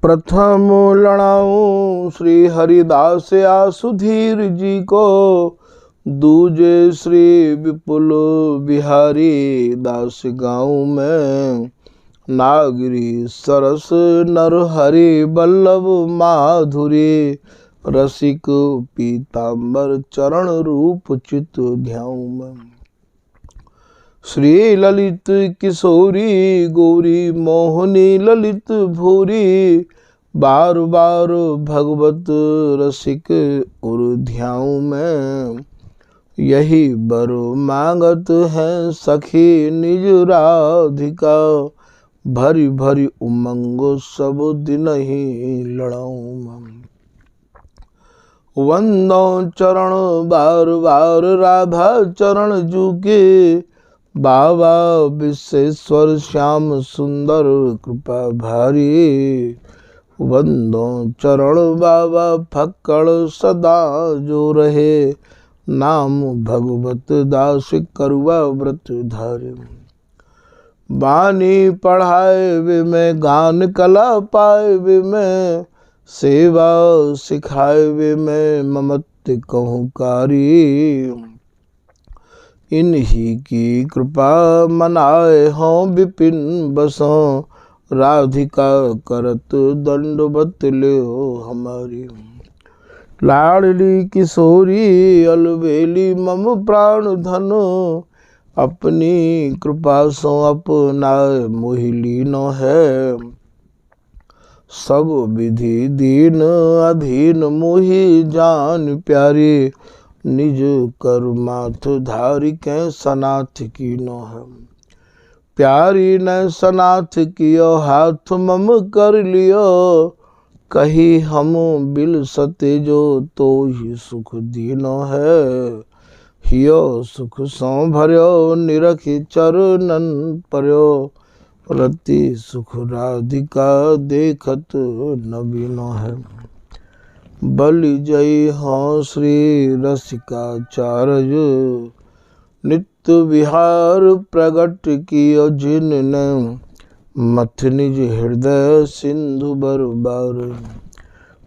प्रथम लणाऊं श्री हरिदास आसुधीर जी को, दूजे श्री विपुल बिहारी दास गाँव में। नागरी सरस नर हरि बल्लभ माधुरी, रसिक पीताम्बर चरण रूप चित ध्याऊ में। श्री ललित किशोरी गौरी मोहनी ललित भूरी, बार बार भगवत रसिक उर ध्याऊ में। यही बर मांगत है सखी निज राधिका, भरी भरी उमंग सब दिन ही लड़ाऊं मैं। वंदो चरण बार बार राधा चरण जुगे, बाबा विश्वेश्वर श्याम सुंदर कृपा भारी। वंदो चरण बाबा फक्कड़ सदा जो रहे, नाम भगवत दास करुआ व्रत धारे। बानी पढ़ाए वे में गान कला पाए वे में, सेवा सिखाए वे में ममत्व कहूकारी। इन्हीं की कृपा मनाए हों विपिन बसों, राधिका करत दंडवत ले हमारी। लाडली किशोरी अलबेली मम प्राण धन, अपनी कृपा सो अपना मोहिलीन है। सब विधि दीन अधीन मोहि जान प्यारी, निज करुमाथ धारी के सनाथ की नो है। प्यारी न सनाथ कियो हाथ मम कर लियो, कही हम बिल सते जो तो ही सुख दीनो है। हियो सुख सौ भर्यो निरखि चरणन पर्यो, रति सुख राधिका देखत नवीनो है। बलि जय हों श्री रसिकाचार्य, नित्य विहार प्रगट कियो जिनने, मथ निज हृदय सिंधु बर बार।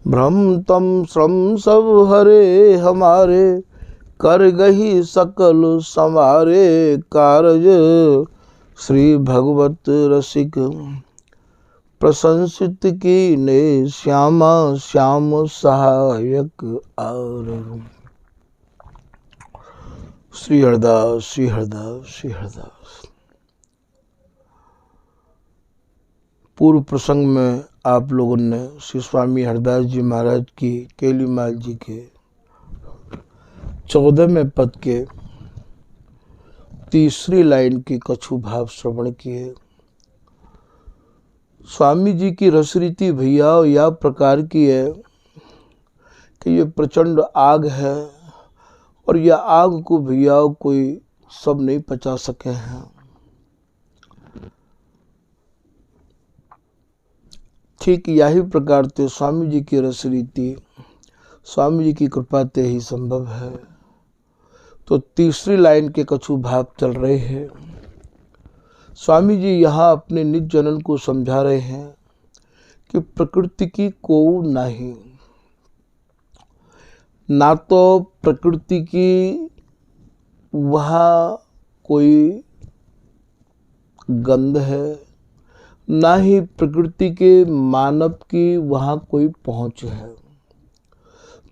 भ्रम तम श्रम सब हरे हमारे, कर गही सकल संवारे कारज। श्री भगवत रसिक प्रशंसित की ने, श्यामा श्याम सहायक आर। श्री हरदास श्री हरदास श्री हरदास। पूर्व प्रसंग में आप लोगों ने श्री स्वामी हरदास जी महाराज की केलीमाल जी के 14वें पद के तीसरी लाइन की कछु भाव श्रवण किए। स्वामी जी की रसरीति भैया या प्रकार की है कि ये प्रचंड आग है, और यह आग को भैया कोई सब नहीं पचा सके हैं। ठीक यही प्रकार से स्वामी जी की रसरीति स्वामी जी की कृपा ते ही संभव है। तो तीसरी लाइन के कछु भाव चल रहे हैं। स्वामी जी यहाँ अपने निज जनन को समझा रहे हैं कि प्रकृति की को नहीं, ना तो प्रकृति की वहाँ कोई गंध है, ना ही प्रकृति के मानव की वहाँ कोई पहुँच है।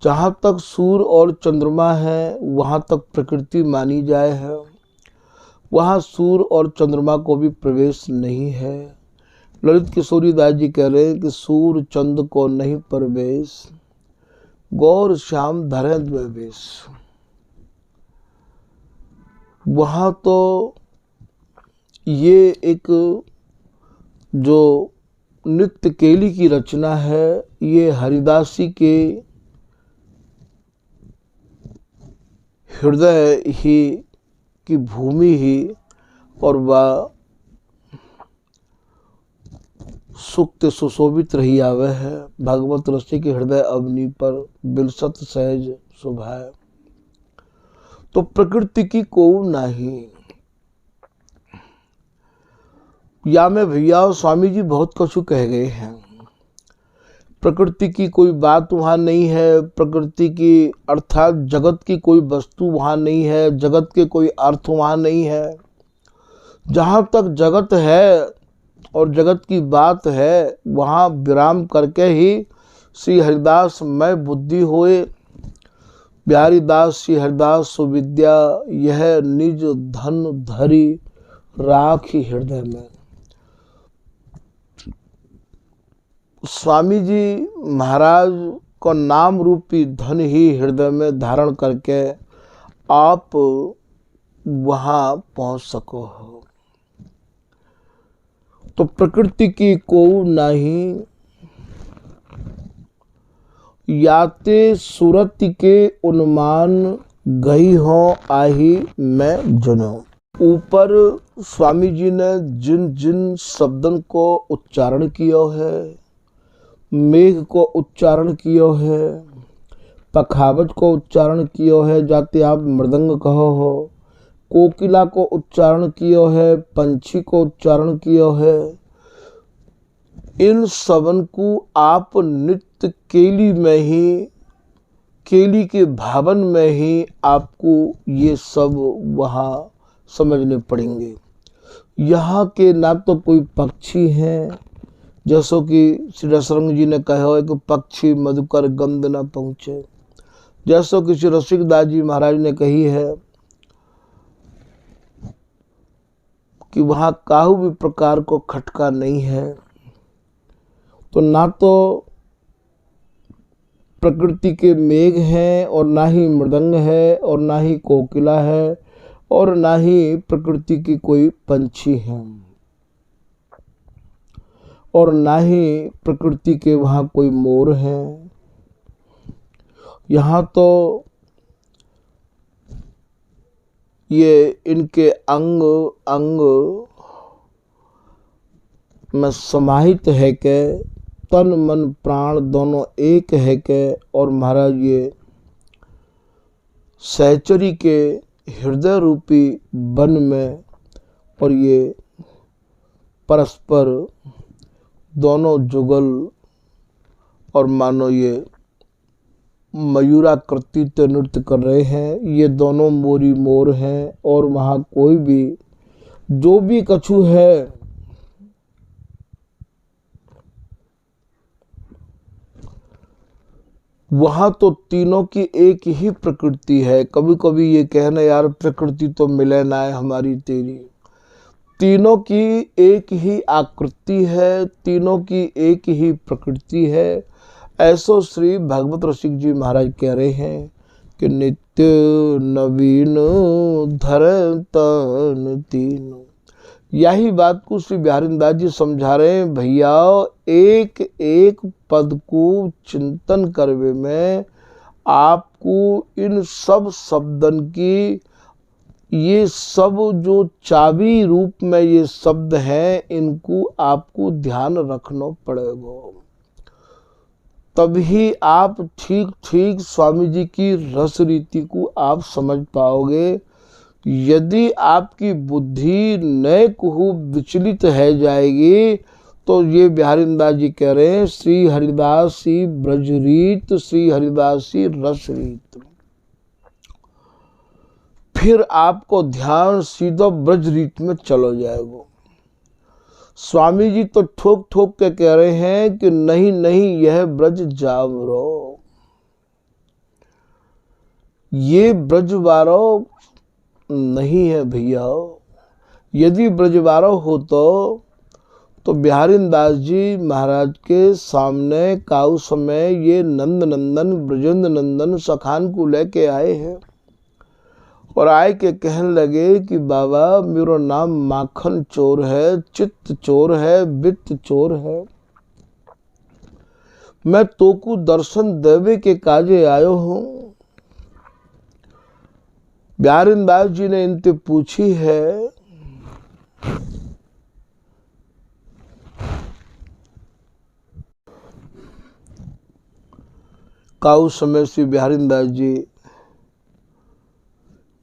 जहाँ तक सूर्य और चंद्रमा है वहाँ तक प्रकृति मानी जाए है, वहाँ सूर्य और चंद्रमा को भी प्रवेश नहीं है। ललित किशोरी दास जी कह रहे हैं कि सूर्य चंद्र को नहीं प्रवेश, गौर श्याम धरे द्वैवेश। वहाँ तो ये एक जो नित्य केली की रचना है, ये हरिदासी के हृदय ही की भूमि ही, और वह सुक्त सुशोभित रही आवे है। भगवत रसी के हृदय अवनी पर बिलसत सहज शोभाए। तो प्रकृति की को नहीं। या में भैया स्वामी जी बहुत कछु कह गए हैं। प्रकृति की कोई बात वहाँ नहीं है, प्रकृति की अर्थात जगत की कोई वस्तु वहाँ नहीं है, जगत के कोई अर्थ वहाँ नहीं है। जहाँ तक जगत है और जगत की बात है वहाँ विराम करके ही श्री हरिदास मैं बुद्धि होए, बिहारी दास श्री हरिदास सुविद्या यह निज धन धरी राखी हृदय में। स्वामी जी महाराज को नाम रूपी धन ही हृदय में धारण करके आप वहाँ पहुँच सको हो। तो प्रकृति की को नहीं याते सूरत के उन्मान गई हो आही मैं जनो। ऊपर स्वामी जी ने जिन जिन शब्दों को उच्चारण किया है, मेघ को उच्चारण किया है, पखावज को उच्चारण किया है, जाते आप मृदंग कहो हो, कोकिला को उच्चारण किया है, पंछी को उच्चारण किया है, इन सबन को आप नित्य केली में ही, केली के भावन में ही आपको ये सब वहाँ समझने पड़ेंगे। यहाँ के ना तो कोई पक्षी हैं, जैसो कि श्री रसरंग जी ने कहा है कि पक्षी मधुकर गंध न पहुँचे, जैसो कि श्री रसिकदास जी महाराज ने कही है कि वहाँ काहू भी प्रकार को खटका नहीं है। तो ना तो प्रकृति के मेघ हैं और ना ही मृदंग है और ना ही कोकिला है और ना ही प्रकृति की कोई पंछी हैं और ना ही प्रकृति के वहाँ कोई मोर हैं। यहाँ तो ये इनके अंग अंग में समाहित है के तन मन प्राण दोनों एक है के, और महाराज ये सहचरी के हृदय रूपी वन में और ये परस्पर दोनों जुगल और मानो ये मयूराकृति ते नृत्य कर रहे हैं। ये दोनों मोरी मोर हैं और वहाँ कोई भी जो भी कछु है वहाँ तो तीनों की एक ही प्रकृति है। कभी कभी ये कहना यार प्रकृति तो मिले ना है हमारी तेरी, तीनों की एक ही आकृति है, तीनों की एक ही प्रकृति है। ऐसो श्री भगवत रसिक जी महाराज कह रहे हैं कि नित्य नवीन धर तन तीनों। यही बात को श्री बिहारीदास जी समझा रहे हैं। भैया एक एक पद को चिंतन करवे में आपको इन सब शब्दन की, ये सब जो चाबी रूप में ये शब्द हैं, इनको आपको ध्यान रखना पड़ेगा। तभी आप ठीक ठीक स्वामी जी की रस रीति को आप समझ पाओगे। यदि आपकी बुद्धि नए कुहू विचलित है जाएगी तो ये बिहारीदास जी कह रहे हैं श्री हरिदासी ब्रजरीत, श्री हरिदासी रसरीत। फिर आपको ध्यान सीधा ब्रजरीत में चलो जाएगा। स्वामी जी तो ठोक ठोक के कह रहे हैं कि नहीं नहीं यह ब्रज जावरो, ये ब्रजवारो नहीं है भैया। यदि ब्रजवारो हो तो बिहारीदास जी महाराज के सामने काउ समय ये नंद नंदन ब्रजेंद्र नंदन सखान को लेके आए हैं और आए के कहने लगे कि बाबा मेरा नाम माखन चोर है, चित्त चोर है, वित्त चोर है, मैं तोकू दर्शन देवे के काजे आयो हूँ। बिहारीदास जी ने इनसे पूछी है काउ समय से बिहारीदास जी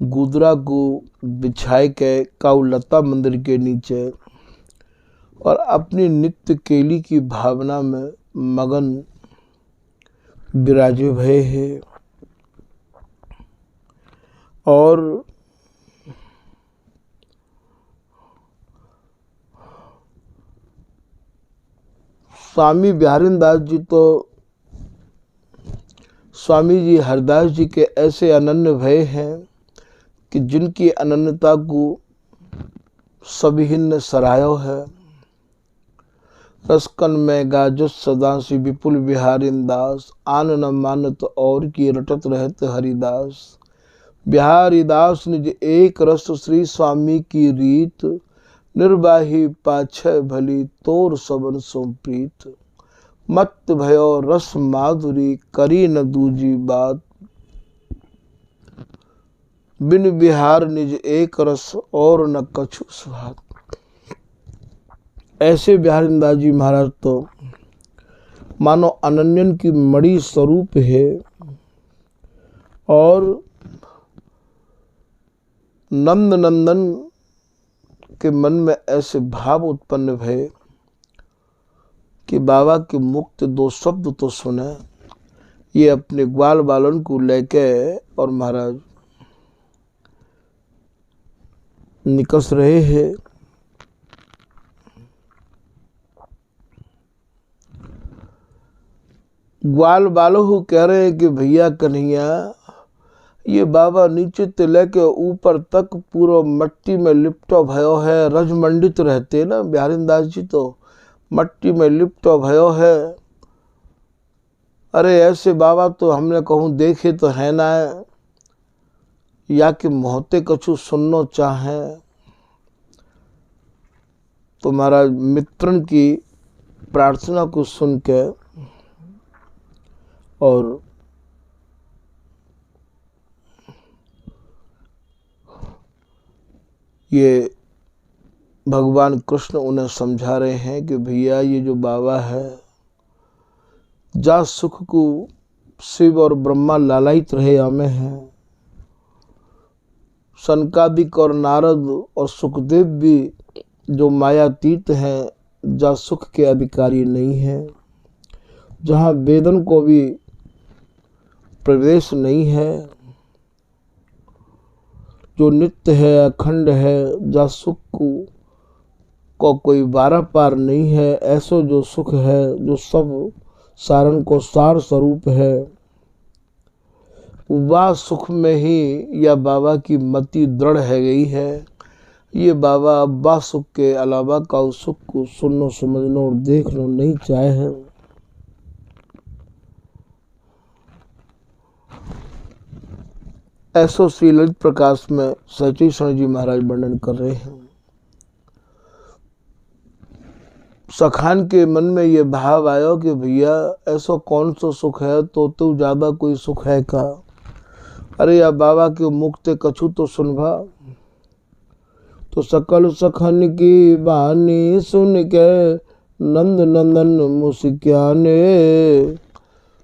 गुदरा को बिछाए के काउ लता मंदिर के नीचे और अपनी नित्य केली की भावना में मगन विराजे भय है। और स्वामी बिहारीदास जी तो स्वामी जी हरदास जी के ऐसे अनन्य भय हैं कि जिनकी अनन्यता को सभी ने सरायो है। रसकन में गाजत सदा सी विपुल बिहारीदास, आन न मानत और की रटत रहत हरिदास। बिहारीदास निज एक रस श्री स्वामी की रीत, निर्वाही पाछय भली तोर सबन सो प्रीत। मत भयो रस माधुरी करी न दूजी बात, बिन बिहार निज एक रस और न कछु स्वाद। ऐसे बिहारीदास जी महाराज तो मानो अनन्यन की मणि स्वरूप है। और नंद नंदन के मन में ऐसे भाव उत्पन्न भय कि बाबा के मुक्त दो शब्द तो सुने। ये अपने ग्वाल बालन को लेके और महाराज निकस रहे हैं। ग्वाल बालो कह रहे हैं कि भैया कन्हैया, ये बाबा नीचे ते लेके ऊपर तक पूरा मट्टी में लिपटो भयो है। रजमंडित रहते ना बिहारीदास जी, तो मट्टी में लिपटो भयो है। अरे ऐसे बाबा तो हमने कहूँ देखे तो है ना, या कि मोहते कछु सुननो चाहे। तो महाराज मित्रन की प्रार्थना को सुन के और ये भगवान कृष्ण उन्हें समझा रहे हैं कि भैया ये जो बाबा है, जा सुख को शिव और ब्रह्मा लालायित रहे हमें हैं। सनकादिक और नारद और सुखदेव भी जो मायातीत हैं, जा सुख के अधिकारी नहीं हैं। जहाँ वेदन को भी प्रवेश नहीं है, जो नित्य है अखंड है, जा सुख को कोई बारह पार नहीं है। ऐसो जो सुख है जो सब सारण को सार स्वरूप है, वह सुख में ही या बाबा की मति दृढ़ है गई है। ये बाबा अब्बा सुख के अलावा का उस सुख को सुननो समझनो और देखनो नहीं चाहे। ऐसो श्री ललित प्रकाश में सचीश्वर जी महाराज वर्णन कर रहे हैं। सखान के मन में ये भाव आयो कि भैया ऐसा कौन सा सुख है, तो ज्यादा कोई सुख है का। अरे या बाबा के मुक्ते कछु तो सुनभा। तो सकल सखन की बानी सुन के नंद नंदन मुस्क्याने,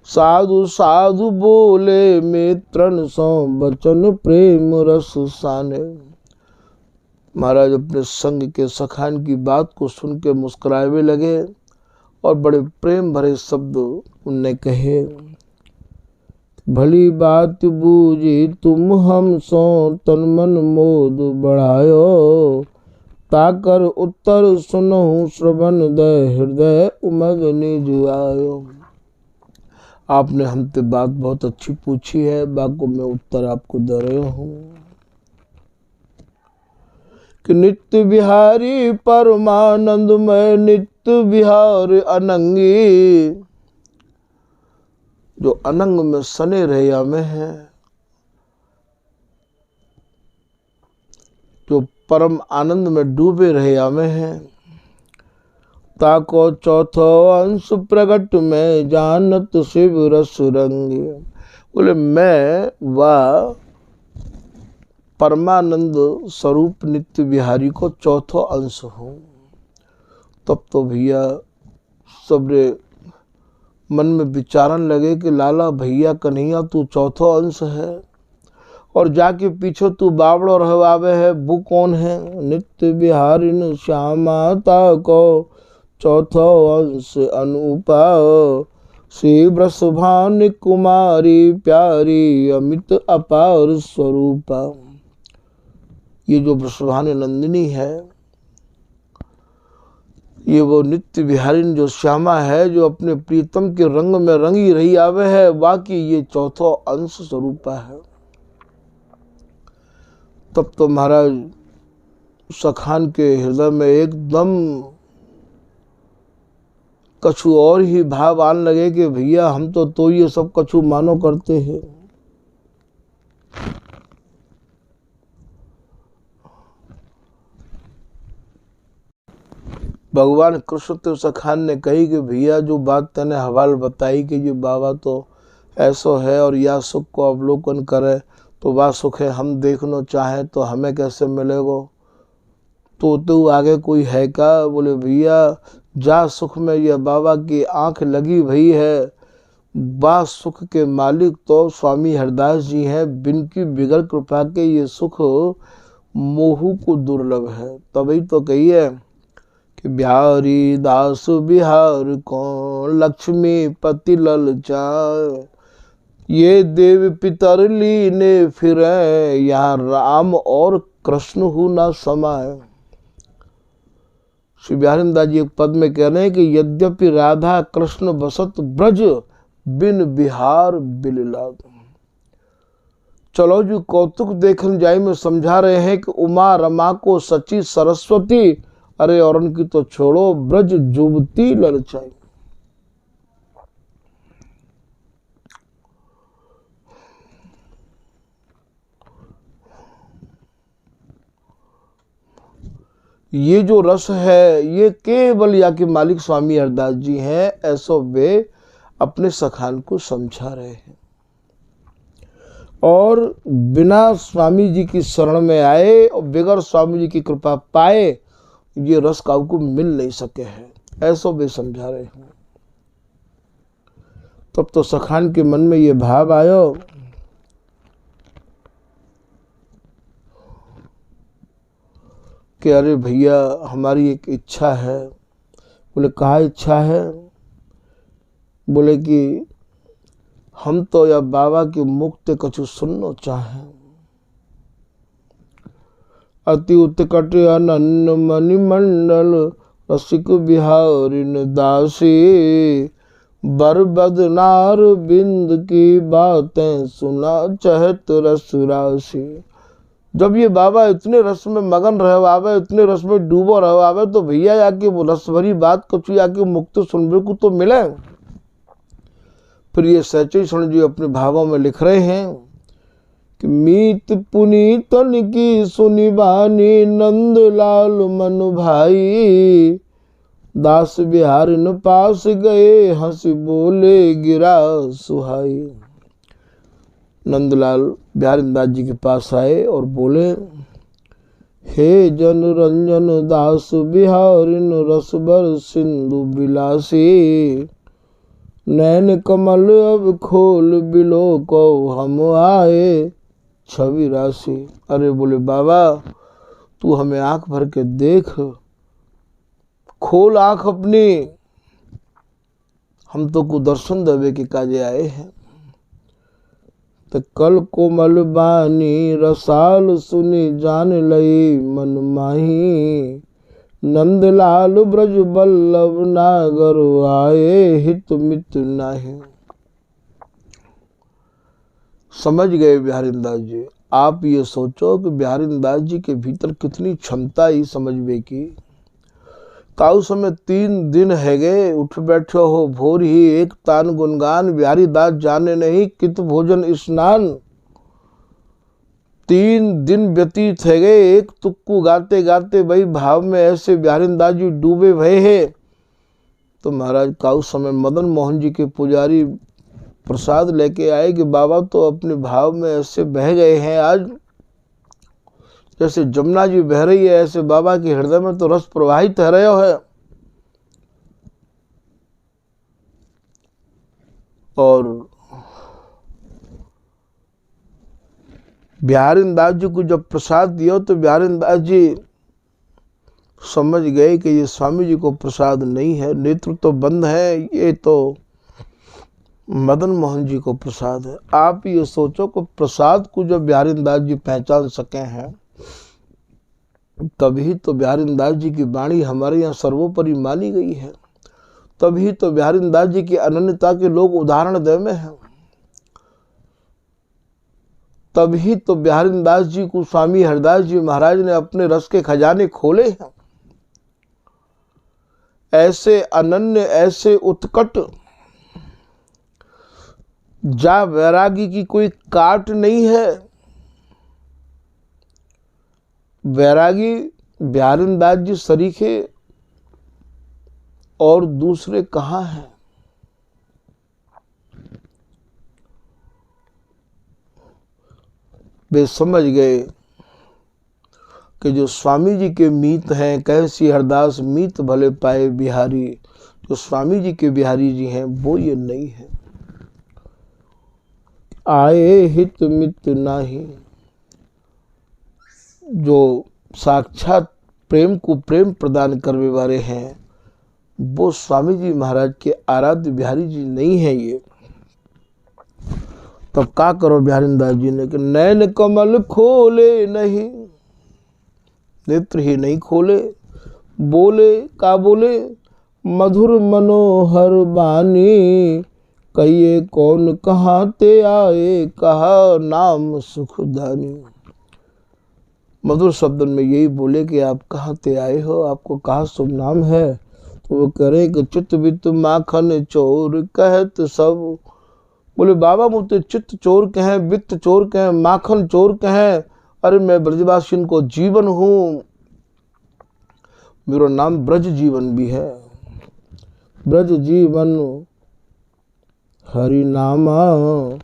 साधु साधु बोले मित्रन सो बचन प्रेम रस साने। महाराज अपने संग के सखान की बात को सुन के मुस्कुरावे लगे और बड़े प्रेम भरे शब्द उनने कहे। भली बात बूझी तुम हम सो तन मन मोद बढ़ायो, ताकर उत्तर सुनहु श्रवण दय हृदय उमग निज आयो। आपने हमसे बात बहुत अच्छी पूछी है, बाको मैं उत्तर आपको दे रहा हूँ कि नित्य बिहारी परमानंदमय नित्य बिहार अनंगी, जो अनंग में सने रहे में है, जो परम आनंद में डूबे रहे में है। ताको चौथो अंश प्रगट में जानत शिव रस रंगी। बोले मैं वह परमानंद स्वरूप नित्य बिहारी को चौथो अंश हूँ। तब तो भैया सबरे मन में विचारन लगे कि लाला भैया कन्हैया तू चौथो अंश है, और जाके पीछे तू बावड़ो रहवावे है, वो कौन है। नित्य बिहारिन श्यामाता को चौथो अंश अनुपा, श्री वृषभान कुमारी प्यारी अमित अपार स्वरूपा। ये जो वृषभान नंदिनी है, ये वो नित्य विहारिन जो श्यामा है, जो अपने प्रीतम के रंग में रंगी रही आवे है, बाकी ये चौथो अंश स्वरूपा है। तब तो महाराज सखान के हृदय में एकदम कछु और ही भाव आने लगे कि भैया हम तो ये सब कछु मानो करते हैं। भगवान कृष्ण तो सखान ने कही कि भैया जो बात तेने हवाल बताई कि ये बाबा तो ऐसो है और या सुख को अवलोकन करे तो वह सुख है, हम देखना चाहें तो हमें कैसे मिलेगा। तो आगे कोई है का? बोले भैया जा सुख में यह बाबा की आंख लगी भई है, बा सुख के मालिक तो स्वामी हरदास जी हैं, बिनकी बिगड़ कृपा के ये सुख मोहू को दुर्लभ है। तभी तो कहिए कि बिहारी दास बिहार को लक्ष्मी पति ललचाए, ये देव पितर लीने फिरे, यहाँ राम और कृष्ण हु ना समाए। श्री बिहारी दास जी एक पद में कह रहे हैं कि यद्यपि राधा कृष्ण बसत ब्रज, बिन बिहार बिललाद। चलो जो कौतुक देखने जाए में समझा रहे हैं कि उमा रमा को सची सरस्वती, अरे और उनकी तो छोड़ो ब्रज जुबती ललचाई। ये जो रस है ये केवल या के मालिक स्वामी हरदास जी हैं, ऐसो वे अपने सखान को समझा रहे हैं। और बिना स्वामी जी की शरण में आए और बगैर स्वामी जी की कृपा पाए ये रस काऊ को मिल नहीं सके हैं, ऐसो वे समझा रहे हैं। तब तो सखान के मन में ये भाव आयो कि अरे भैया हमारी एक इच्छा है। बोले कहा इच्छा है? बोले कि हम तो या बाबा की मुक्त कछु सुनना चाहें। अति उत्कट अनन्य मणिमंडल रसिक बिहारिन दासी, बर बदनार बिंद की बातें सुना चहत रस राशि। जब ये बाबा इतने रस में मगन रहे आवे, इतने रस में डूबो रहे आवे, तो भैया आके वो रस भरी बात कुछ आके मुक्त सुनने को तो मिले। फिर ये सचई सुन जी अपने भावों में लिख रहे हैं कि मीत पुनीतन की सुनी बानी, नंद लाल मन भाई, दास बिहारी न पास गए, हंसी बोले गिरा सुहाई। नंदलाल बिहारी दास जी के पास आए और बोले, हे जन रंजन दास बिहारिन रसबर सिंधु बिलासी, नैन कमल अब खोल बिलो को हम आए छवि राशि। अरे बोले बाबा तू हमें आंख भर के देख, खोल आंख अपनी, हम तो को दर्शन देवे के काजे आए हैं। तो कल कोमल बानी रसाल सुनी जान लई मन माही, नंदलाल ब्रज बल्लभ नागर आए हित मित नाही। समझ गए बिहारी दास जी। आप ये सोचो कि बिहारी दास जी के भीतर कितनी क्षमता ही समझवे की। ताऊ समय 3 दिन है गए, उठ बैठो हो भोर ही एक तान गुनगान, बिहारी दास जाने नहीं कित भोजन स्नान। 3 दिन व्यतीत है गए, एक तुक्कू गाते गाते भाई भाव में ऐसे बिहारी दास जी डूबे भये हैं। तो महाराज काऊ समय मदन मोहन जी के पुजारी प्रसाद लेके आए कि बाबा तो अपने भाव में ऐसे बह गए हैं, आज जैसे जमुना जी बह रही है, ऐसे बाबा के हृदय में तो रस प्रवाहित है रहा है। और बिहारी दास जी को जब प्रसाद दिया तो बिहारी दास जी समझ गए कि ये स्वामी जी को प्रसाद नहीं है, नेत्र तो बंद है, ये तो मदन मोहन जी को प्रसाद है। आप ये सोचो कि प्रसाद को जब बिहारीदास जी पहचान सके हैं, तभी तो बिहारीदास जी की वाणी हमारे यहाँ सर्वोपरि मानी गई है। तभी तो बिहारीदास जी की अनन्यता के लोग उदाहरण दे में हैं। तभी तो बिहारीदास जी को स्वामी हरिदास जी महाराज ने अपने रस के खजाने खोले हैं। ऐसे अनन्य, ऐसे उत्कट, जा वैरागी की कोई काट नहीं है। वैरागी बिहारीदास जी सरीखे और दूसरे कहाँ हैं। वे समझ गए कि जो स्वामी जी के मीत हैं, कैसी हरदास मीत भले पाए बिहारी, जो स्वामी जी के बिहारी जी हैं वो ये नहीं है। आए हित मित नाही, जो साक्षात प्रेम को प्रेम प्रदान करने वाले हैं वो स्वामी जी महाराज के आराध्य बिहारी जी नहीं है। ये तब क्या करो बिहारीदास जी ने कि नैन कमल खोले नहीं, नेत्र ही नहीं खोले, बोले का बोले मधुर मनोहर बानी, कहिए कौन कहाँ ते आए, कहा नाम सुखदानी। मधुर शब्द में यही बोले कि आप कहाँ ते आए हो, आपको कहाँ शुभ नाम है। तो वो करे कि चित्त वित्त माखन चोर कहत सब। बोले बाबा मुझे चित्त चोर कहें, वित्त चोर कहें, माखन चोर कहें, अरे मैं ब्रजवासी को जीवन हूँ, मेरा नाम ब्रज जीवन भी है। ब्रज जीवन हरि नामा,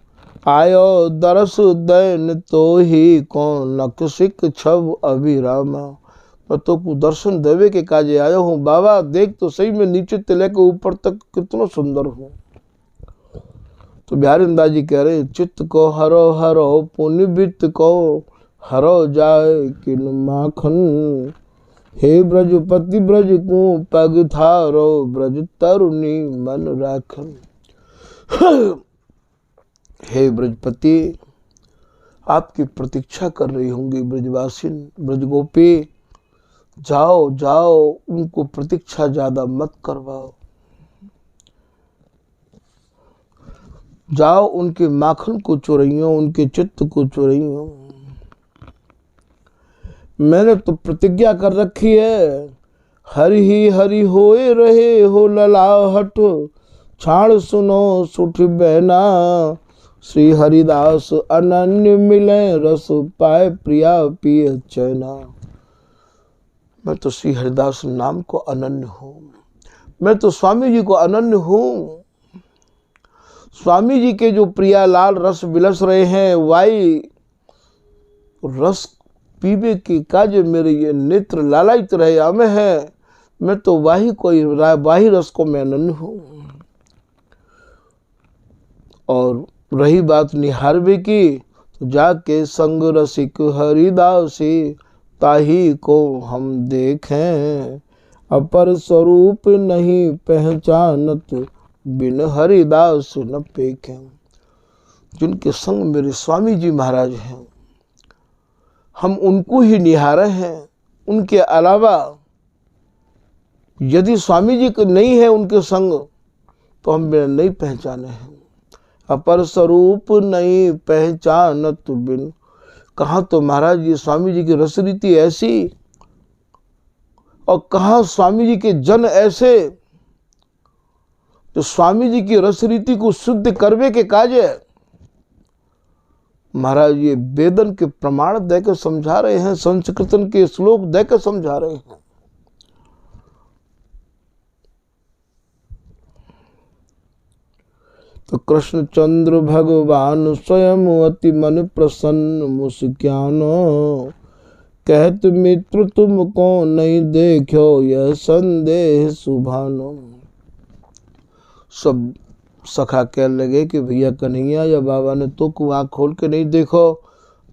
आयो दरस दैन तो ही कौन नकसिक छब अभिरामा। मैं तो को दर्शन देवे के काजे आयो हूँ बाबा, देख तो सही मैं नीचे से लेकर ऊपर तक कितना सुंदर हूँ। तो बिहारीदास जी कह रहे चित्त को हरो हरो पुण्य वित्त को हरो जाए किन माखन, हे ब्रजपति ब्रज को पग थारो, ब्रज तरुणी मन राखन। हे ब्रजपति, आपकी प्रतीक्षा कर रही होंगी ब्रजवासी, ब्रजगोपी, जाओ जाओ, उनको प्रतीक्षा ज्यादा मत करवाओ, जाओ उनके माखन को चुराइयो, उनके चित्त को चुराइयो। मैंने तो प्रतिज्ञा कर रखी है, हरि ही हरि होए रहे हो ललाहट, छाड़ सुनो सुठ बहना, श्री हरिदास अनन्य मिले रस पाए प्रिया पिय चैना। मैं तो श्री हरिदास नाम को अनन्य हूँ, मैं तो स्वामी जी को अनन्य हूँ। स्वामी जी के जो प्रिया लाल रस बिलस रहे हैं, वाई रस पीबे की काज मेरे ये नेत्र लालायित रहे हमें है। मैं तो वाही रस को मैं अनन्य हूँ। और रही बात निहारवे की, तो जाके संग रसिक हरिदासी, ताही को हम देखें, अपर स्वरूप नहीं पहचानत, बिन हरिदास न पेखें। जिनके संग मेरे स्वामी जी महाराज हैं, हम उनको ही निहारे हैं। उनके अलावा यदि स्वामी जी को नहीं है उनके संग, तो हम बिना नहीं पहचाने हैं। अपर स्वरूप नहीं पहचानत बिन, कहाँ तो महाराज जी स्वामी जी की रस रीति ऐसी, और कहाँ स्वामी जी के जन ऐसे जो स्वामी जी की रस रीति को शुद्ध करवे के काज है। महाराज ये वेदन के प्रमाण देकर समझा रहे हैं, संस्कृतन के श्लोक देकर समझा रहे हैं। तो कृष्णचंद्र भगवान स्वयं अति मन प्रसन्न मुस्क्यानो, कहत मित्र तुमको नहीं देखो यह संदेह सुभानो। सब सखा कह लगे कि भैया कन्हैया या बाबा ने तो को आँख खोल के नहीं देखो,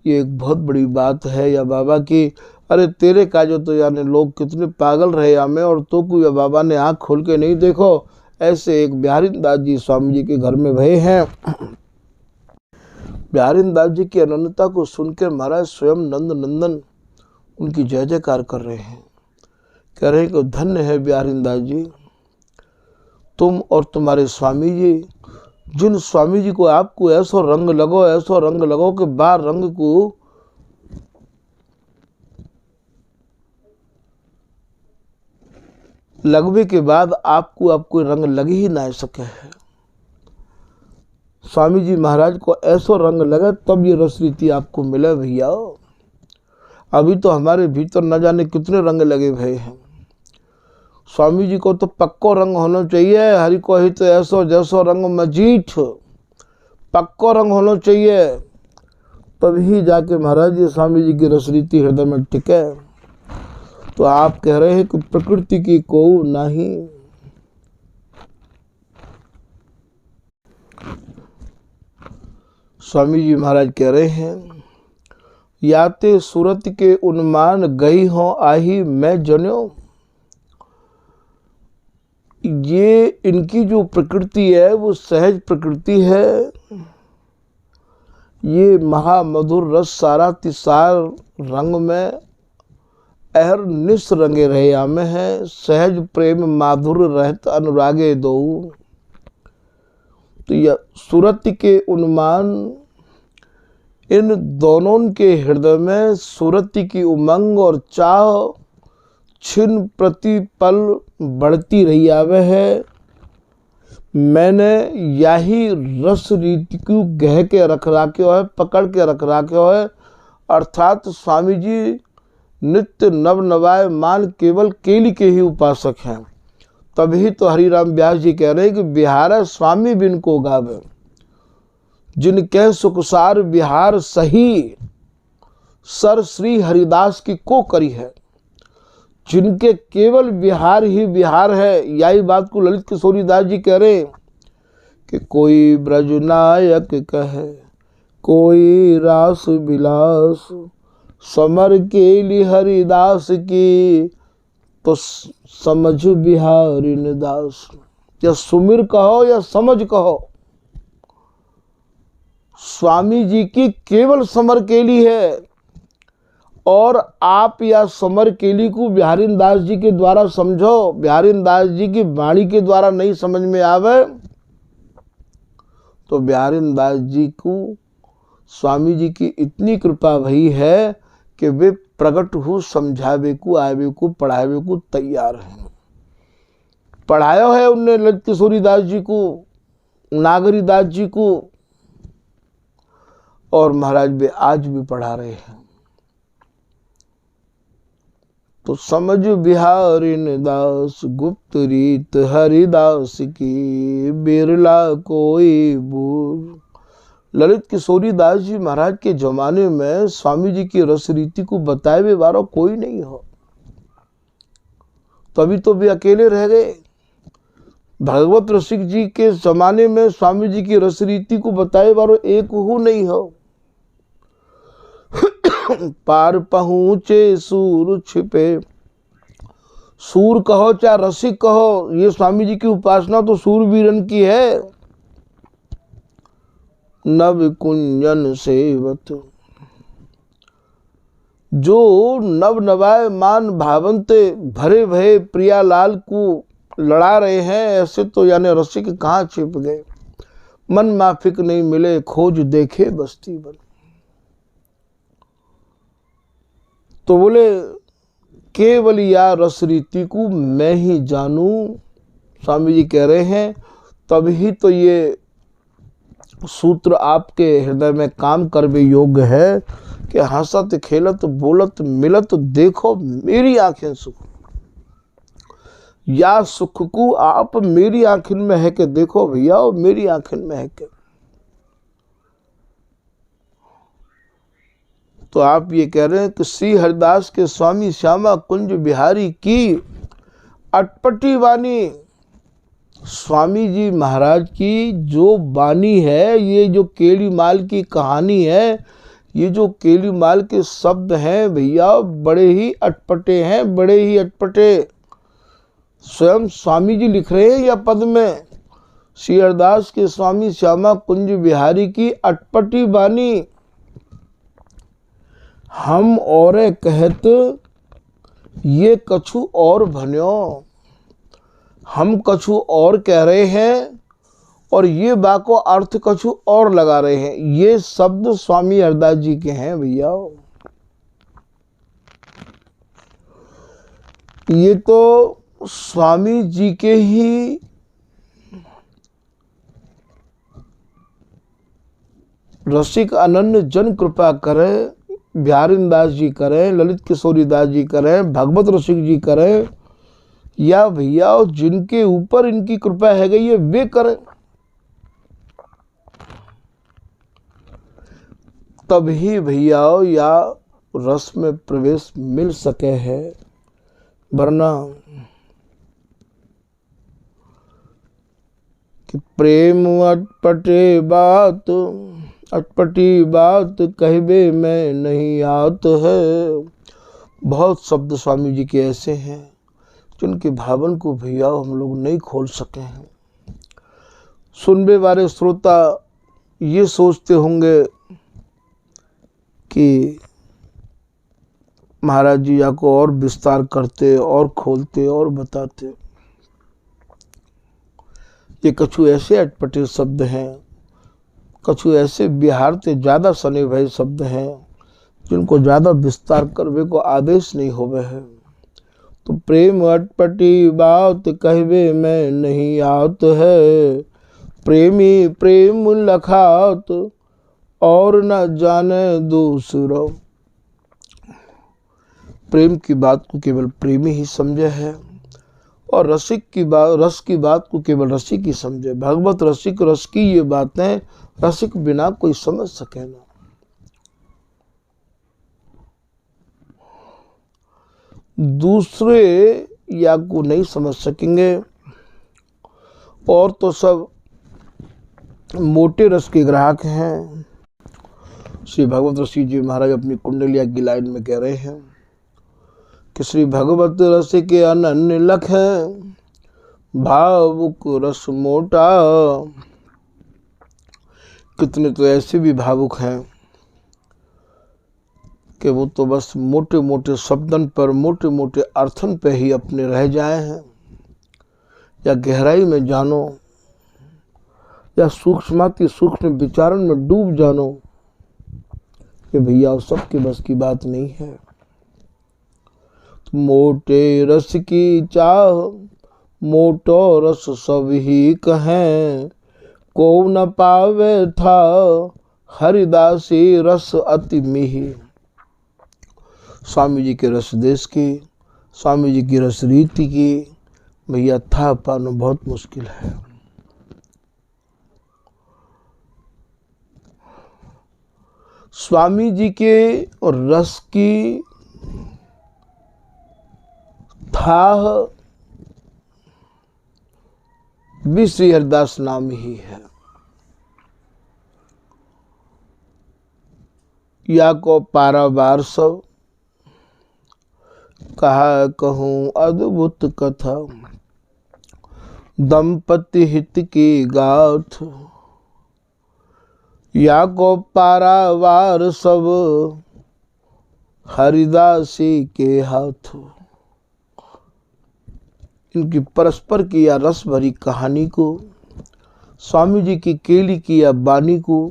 ये एक बहुत बड़ी बात है या बाबा की। अरे तेरे काजो तो यानी लोग कितने पागल रहे हमें, और तो को या बाबा ने आँख खोल के नहीं देखो, ऐसे एक बिहारीदास जी स्वामी जी के घर में भय हैं। बिहारीदास जी की अनन्यता को सुनकर महाराज स्वयं नंद नंदन उनकी जय जयकार कर रहे हैं। कह रहे हैं कि धन्य है बिहारीदास जी, तुम और तुम्हारे स्वामी जी। जिन स्वामी जी को आपको ऐसा रंग लगो कि बाहर रंग को लगने के बाद आपको रंग लग ही ना सके है। स्वामी जी महाराज को ऐसा रंग लगा तब ये रस रीति आपको मिले भैया। अभी तो हमारे भीतर न जाने कितने रंग लगे भय हैं। स्वामी जी को तो पक्को रंग होना चाहिए। हरि को ही तो ऐसो जैसो रंग मजीठ, पक्को रंग होना चाहिए, तभी जाके महाराज जी स्वामी जी की रस रीति हृदय में टिके। तो आप कह रहे हैं कि प्रकृति की को नहीं। स्वामी जी महाराज कह रहे हैं, याते सूरत के उन्मान गई हो आही मैं जन्यो। ये इनकी जो प्रकृति है वो सहज प्रकृति है। ये महामधुर रस सारा तिसार रंग में अहर निस रंगे रहे आमे है। सहज प्रेम माधुर रहत अनुरागे दो। तो यह सूरत के उन्मान, इन दोनों के हृदय में सूरत की उमंग और चाह छिन प्रति पल बढ़ती रही आवे है। मैंने यही रस रीति को गह के रख राख्यो है, पकड़ के रख राख्यो है। अर्थात स्वामी जी नित्य नव नवाय मान केवल केली के ही उपासक हैं। तभी तो हरिराम व्यास जी कह रहे हैं कि बिहार स्वामी बिन को गावे, जिनके सुखसार बिहार सही सर श्री हरिदास की को करी है। जिनके केवल बिहार ही बिहार है। यही बात को ललित किशोरी दास जी कह रहे हैं कि कोई ब्रज नायक कहे कोई रास विलास, समर के लिए हरिदास की तो समझ बिहारी दास। या सुमिर कहो या समझ कहो, स्वामी जी की केवल समर केली है। और आप या समर केली को बिहारीदास जी के द्वारा समझो, बिहारीदास जी की वाणी के द्वारा नहीं समझ में आवे तो बिहारीदास जी को स्वामी जी की इतनी कृपा भई है कि वे प्रकट हो समझावे को, आवे को, पढ़ावे को तैयार हैं। पढ़ाया है उनने ललित किशोरी दास जी को, नागरी दास जी को, और महाराज वे आज भी पढ़ा रहे हैं। तो समझ बिहारी दास गुप्त रीत हरिदास की, बिरला कोई बूझ। ललित किशोरी दास जी महाराज के जमाने में स्वामी जी की रस रीति को बताए हुए वाला कोई नहीं हो। तभी तो वे अकेले रह गए। भगवत रसिक जी के जमाने में स्वामी जी की रस रीति को बताए वाला एक हो नहीं हो। पार पहुंचे सूर छिपे, सूर कहो चाहे रसिक कहो, ये स्वामी जी की उपासना तो सूरवीरन की है। नव कुंजन सेवत, जो नव नवाय मान भावंते भरे भये प्रियालाल को लड़ा रहे हैं, ऐसे तो यानी रसिक कहाँ छिप गए। मन माफिक नहीं मिले खोज देखे बस्ती बन। तो बोले केवल या रस रीति को मैं ही जानूं, स्वामी जी कह रहे हैं। तभी तो ये सूत्र आपके हृदय में काम करवे योग्य है कि हंसत खेलत बोलत मिलत देखो मेरी आंखें सुख। या सुख को आप मेरी आंखों में है कि देखो भैया, और मेरी आंखों में है कि। तो आप ये कह रहे हैं कि श्री हरिदास के स्वामी श्यामा कुंज बिहारी की अटपटी वाणी, स्वामी जी महाराज की जो वाणी है, ये जो केली माल की कहानी है, ये जो केली माल के शब्द हैं भैया, बड़े ही अटपटे हैं, बड़े ही अटपटे। स्वयं स्वामी जी लिख रहे हैं या पद में, श्री हरदास के स्वामी श्यामा कुंज बिहारी की अटपटी बानी। हम और कहत ये कछु और भन्यो, हम कछु और कह रहे हैं और ये बाको अर्थ कछु और लगा रहे हैं। ये शब्द स्वामी हरदास जी के हैं भैया। ये तो स्वामी जी के ही रसिक अनन्य जन कृपा करें, बिहारीन दास जी करें, ललित किशोरी दास जी करें, भगवत रसिक जी करें, या भैया जिनके ऊपर इनकी कृपा है गई है वे करें, तभी भैया या रस में प्रवेश मिल सके है। वरना कि प्रेम अटपटे बात, अटपटी बात कहबे में नहीं आत है। बहुत शब्द स्वामी जी के ऐसे हैं जिनके भावन को भैया हम लोग नहीं खोल सके हैं। सुनने वाले श्रोता ये सोचते होंगे कि महाराज जी या को और विस्तार करते और खोलते और बताते। ये कछु ऐसे अटपटे शब्द हैं, कछु ऐसे बिहार से ज़्यादा सने भय शब्द हैं जिनको ज़्यादा विस्तार करवे को आदेश नहीं होवे है। तो प्रेम अटपटी बात कहवे में नहीं आत है, प्रेमी प्रेम लखात और न जाने दूसरो। प्रेम की बात को केवल प्रेमी ही समझे है और रसिक की बात, रस की बात को केवल रसिक ही समझे। भगवत रसिक रस की ये बातें रसिक बिना कोई समझ सके ना। दूसरे या को नहीं समझ सकेंगे और तो सब मोटे रस के ग्राहक हैं। श्री भगवत रसिक जी महाराज अपनी कुंडलिया की लाइन में कह रहे हैं कि श्री भगवत रस के अनन्य लख है, भावुक रस मोटा। कितने तो ऐसे भी भावुक हैं कि वो तो बस मोटे मोटे शब्दन पर, मोटे मोटे अर्थन पे ही अपने रह जाए हैं। या गहराई में जानो या सूक्ष्माति सूक्ष्म विचारण में डूब जानो कि भैया सबके बस की बात नहीं है। मोटे रस की चाह मोटो रस सब ही कहें, को न पावे था हरिदासी रस अति मिही। स्वामी जी के रस देश की, स्वामी जी की रस रीति की भैया था पाना बहुत मुश्किल है। स्वामी जी के रस की था भी श्री हरिदास नाम ही है। या को पारावार सब कहा कहूँ अद्भुत कथा, दंपति हित की गाथ। या को पारावार सब हरिदासी के हाथ। इनकी परस्पर की या रस भरी कहानी को, स्वामी जी की केली की या बानी को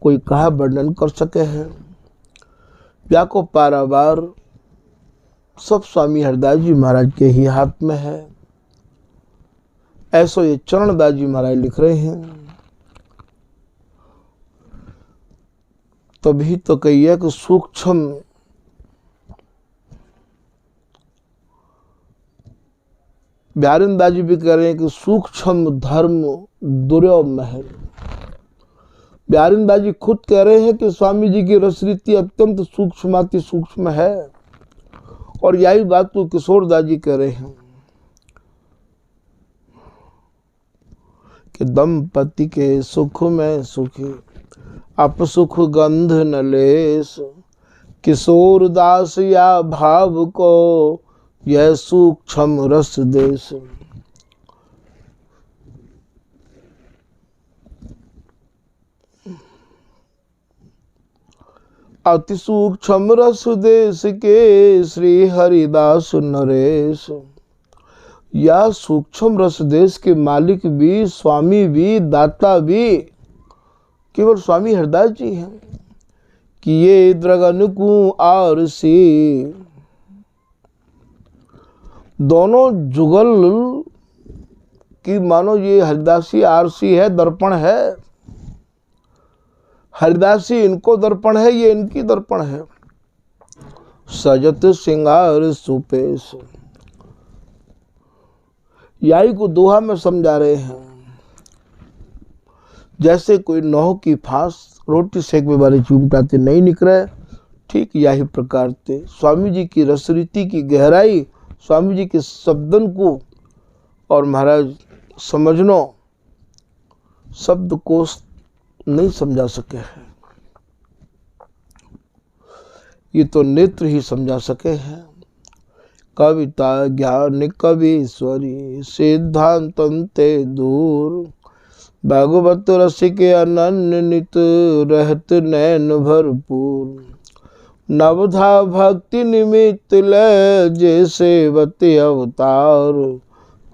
कोई कहा वर्णन कर सके है। या को पारावार सब स्वामी हरदास जी महाराज के ही हाथ में है। ऐसो ये चरणदास जी महाराज लिख रहे हैं। तभी तो कहिए कि सूक्ष्म बिहारीन दास जी भी कह रहे हैं कि सूक्ष्म धर्म दुर्यो महल। बिहारीन दास जी खुद कह रहे हैं कि स्वामी जी की रस रीति अत्यंत सूक्ष्माति सूक्ष्म है और यही बात तो किशोर दास जी कह रहे हैं कि दंपति के सुख में सुखी अप सुख गंध न लेस। किशोर दास या भाव को यह सूक्ष्म रस देश। अति सूक्ष्म रस देश के श्री हरिदास नरेश। या सूक्ष्म रस देश के मालिक भी, स्वामी भी, दाता भी केवल स्वामी हरिदास जी हैं। कि ये द्रगन को आरसी, दोनों जुगल की मानो ये हरिदासी आरसी है, दर्पण है। हरिदासी इनको दर्पण है, ये इनकी दर्पण है। सजत सिंगार सुपेश, याई को दोहा में समझा रहे हैं। जैसे कोई नौह की फांस रोटी सेकने वाले चिमटाते नहीं निकले, ठीक यही प्रकार से स्वामी जी की रसरीति की गहराई, स्वामी जी के शब्दन को और महाराज समझनो शब्द को नहीं समझा सके हैं, ये तो नेत्र ही समझा सके हैं। कविता ज्ञान कवीश्वरी सिद्धांतन ते दूर, भागवत रस के अनन्य नित रहत नैन भरपूर। नवधा भक्ति निमित्त ले जैसे वति अवतार,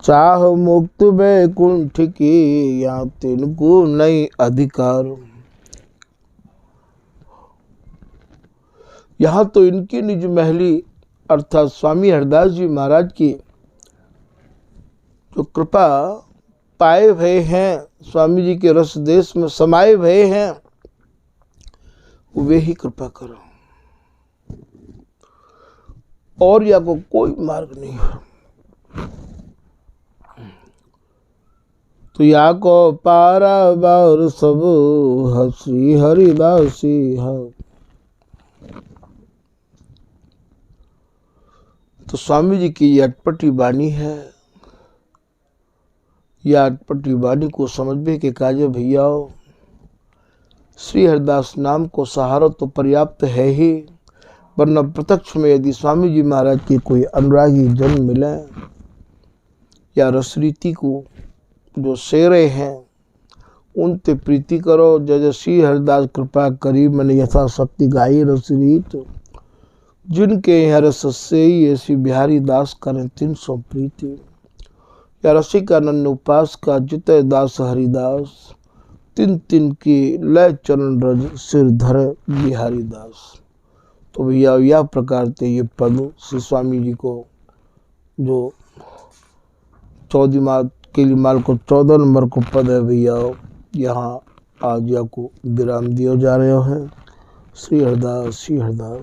चाह मुक्त बैकुंठ की या तिनको नहीं अधिकार। यहाँ तो इनकी निज महली अर्थात स्वामी हरिदास जी महाराज की जो कृपा पाए भय हैं, स्वामी जी के रस देश में समाये भय हैं, वे ही कृपा करो, और या को कोई मार्ग नहीं है। तो या को पारा बार सब हसी हरिदासी है। तो स्वामी जी की ये अटपटी वाणी है। यह अटपटी वाणी को समझने के काजे भैया, श्री हरिदास नाम को सहारा तो पर्याप्त है ही, वरना प्रत्यक्ष में यदि स्वामी जी महाराज के कोई अनुरागी जन मिले या रसरीति को जो शेरे हैं उनते प्रीति करो। जय श्री हरिदास कृपा करी मन यथाशक्ति गाई रसरीत, जिनके यहाँ रस से ही ऐसी बिहारी दास करें 300 प्रीति। या रसिकानंद उपास का जितय दास हरिदास, तिन तिन की लय चरण रज सिर धर बिहारी दास। तो भैया यह प्रकार से ये पद श्री स्वामी जी को जो 14 किलीमाल को 14 नंबर को पद है भैया, यहाँ आज या को विराम दिया जा रहे हैं। श्री हरिदास, श्री हरिदास।